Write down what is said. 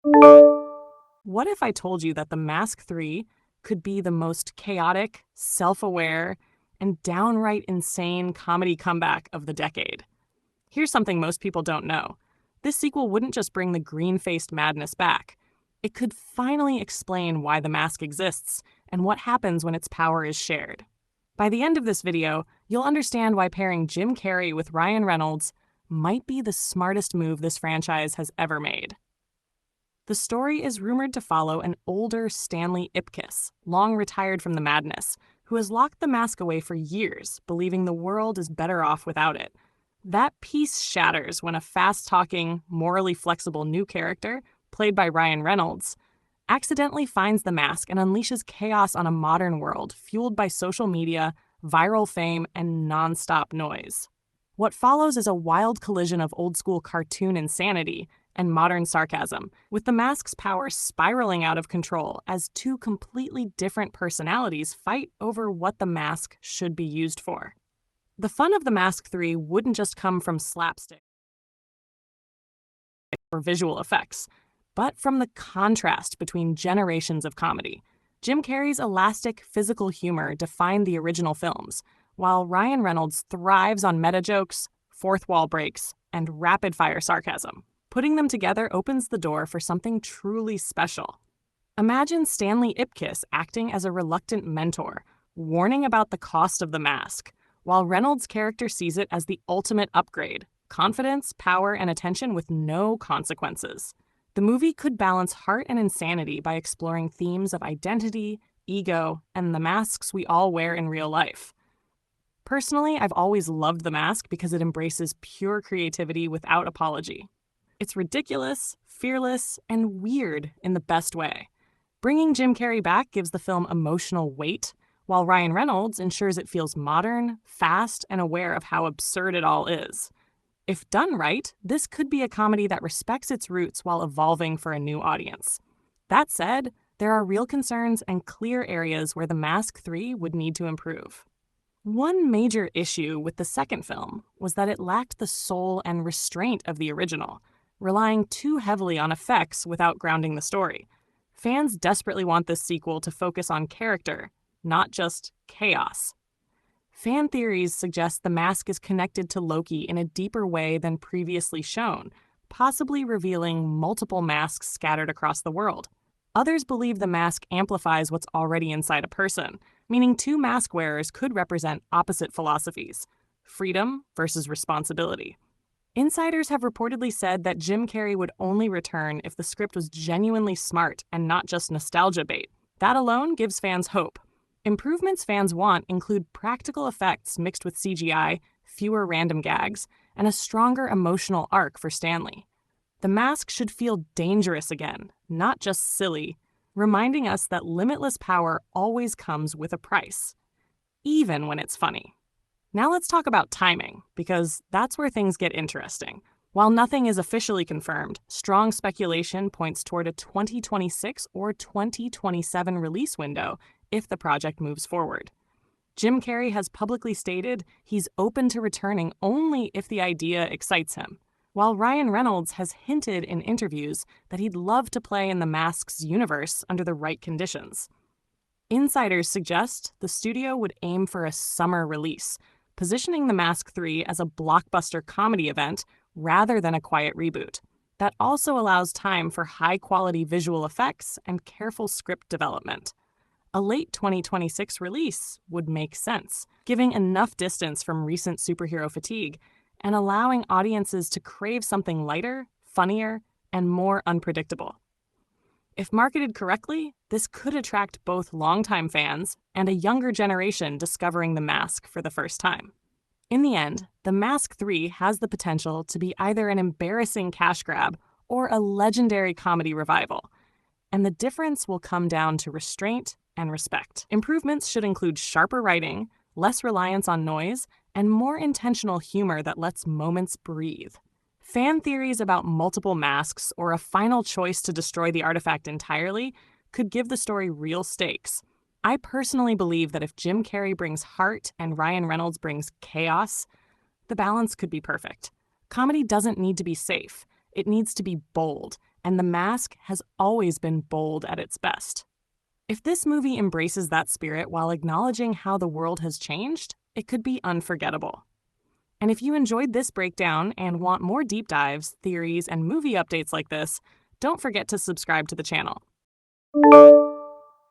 What if I told you that The Mask 3 could be the most chaotic, self aware, and downright insane comedy comeback of the decade? Here's something most people don't know: this sequel wouldn't just bring the green faced madness back, it could finally explain why the mask exists and what happens when its power is shared. By the end of this video, you'll understand why pairing Jim Carrey with Ryan Reynolds might be the smartest move this franchise has ever made. The story is rumored to follow an older Stanley Ipkiss, long retired from the madness, who has locked the mask away for years, believing the world is better off without it. That peace shatters when a fast-talking, morally flexible new character, played by Ryan Reynolds, accidentally finds the mask and unleashes chaos on a modern world fueled by social media, viral fame, and nonstop noise. What follows is a wild collision of old-school cartoon insanity and modern sarcasm, with the mask's power spiraling out of control as two completely different personalities fight over what the mask should be used for. The fun of The Mask 3 wouldn't just come from slapstick or visual effects, but from the contrast between generations of comedy. Jim Carrey's elastic physical humor defined the original films, while Ryan Reynolds thrives on meta jokes, fourth wall breaks, and rapid fire sarcasm. Putting them together opens the door for something truly special. Imagine Stanley Ipkiss acting as a reluctant mentor, warning about the cost of the mask, while Reynolds' character sees it as the ultimate upgrade: confidence, power, and attention with no consequences. The movie could balance heart and insanity by exploring themes of identity, ego, and the masks we all wear in real life. Personally, I've always loved The Mask because it embraces pure creativity without apology. It's ridiculous, fearless, and weird in the best way. Bringing Jim Carrey back gives the film emotional weight, while Ryan Reynolds ensures it feels modern, fast, and aware of how absurd it all is. If done right, this could be a comedy that respects its roots while evolving for a new audience. That said, there are real concerns and clear areas where The Mask 3 would need to improve. One major issue with the second film was that it lacked the soul and restraint of the original, relying too heavily on effects without grounding the story. Fans desperately want this sequel to focus on character, not just chaos. Fan theories suggest the mask is connected to Loki in a deeper way than previously shown, possibly revealing multiple masks scattered across the world. Others believe the mask amplifies what's already inside a person, meaning two mask wearers could represent opposite philosophies: freedom versus responsibility. Insiders have reportedly said that Jim Carrey would only return if the script was genuinely smart and not just nostalgia bait. That alone gives fans hope. Improvements fans want include practical effects mixed with CGI, fewer random gags, and a stronger emotional arc for Stanley. The mask should feel dangerous again, not just silly, reminding us that limitless power always comes with a price, even when it's funny. Now let's talk about timing, because that's where things get interesting. While nothing is officially confirmed, strong speculation points toward a 2026 or 2027 release window if the project moves forward. Jim Carrey has publicly stated he's open to returning only if the idea excites him, while Ryan Reynolds has hinted in interviews that he'd love to play in the Mask's universe under the right conditions. Insiders suggest the studio would aim for a summer release, positioning The Mask 3 as a blockbuster comedy event rather than a quiet reboot. That also allows time for high-quality visual effects and careful script development. A late 2026 release would make sense, giving enough distance from recent superhero fatigue and allowing audiences to crave something lighter, funnier, and more unpredictable. If marketed correctly, this could attract both longtime fans and a younger generation discovering the mask for the first time. In the end, The Mask 3 has the potential to be either an embarrassing cash grab or a legendary comedy revival, and the difference will come down to restraint and respect. Improvements should include sharper writing, less reliance on noise, and more intentional humor that lets moments breathe. Fan theories about multiple masks or a final choice to destroy the artifact entirely could give the story real stakes. I personally believe that if Jim Carrey brings heart and Ryan Reynolds brings chaos, the balance could be perfect. Comedy doesn't need to be safe. It needs to be bold, and The Mask has always been bold at its best. If this movie embraces that spirit while acknowledging how the world has changed, it could be unforgettable. And if you enjoyed this breakdown and want more deep dives, theories, and movie updates like this, don't forget to subscribe to the channel.